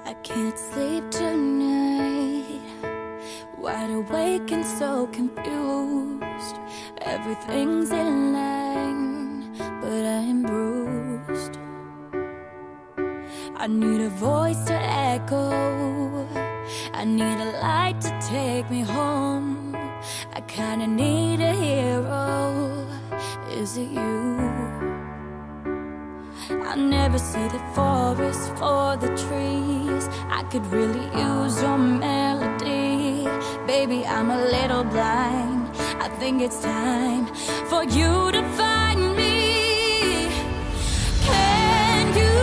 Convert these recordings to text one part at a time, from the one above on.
I can't sleep tonight, wide awake and so confused. Everything's in line, but I'm bruised. I need a voice to echo, I need a light to take me home. I kinda need a hero, is it you? I never see the forest for the trees. I could really use your melody. Baby, I'm a little blind. I think it's time for you to find me. Can you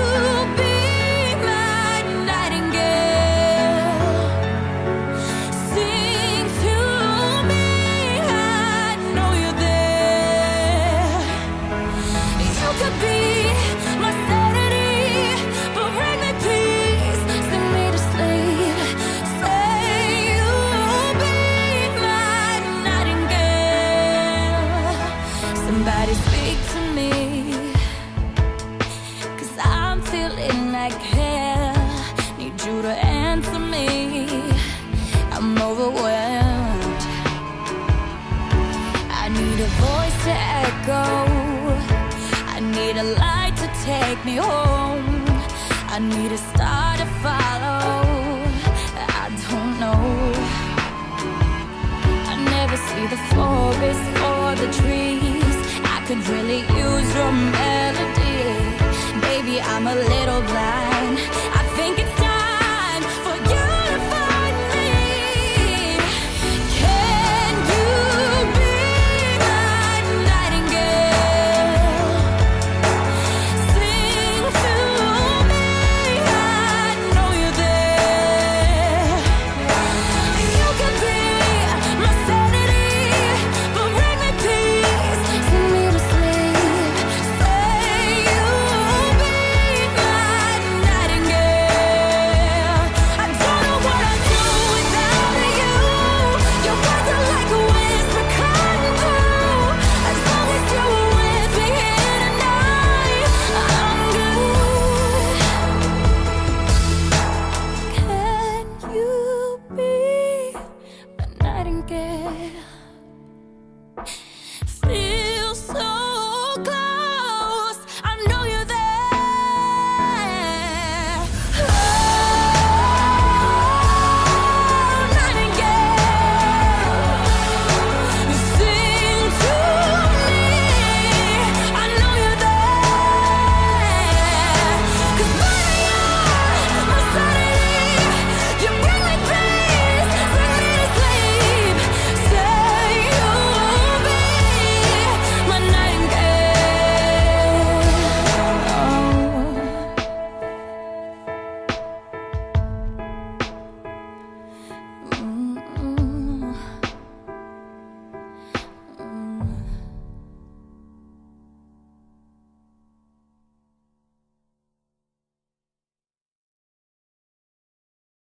be my nightingale? Sing to me, I know you're there. You could be my sanity, but bring me peace, sing me to sleep. Say you'll be my nightingale. Somebody speak to me, 'cause I'm feeling like hell. Need you to answer me, I'm overwhelmed. I need a voice to echo, I need a light to take me home. I need a star to follow, I don't know. I never see the forest for the trees. I could really use your melody. Baby, I'm a little blind.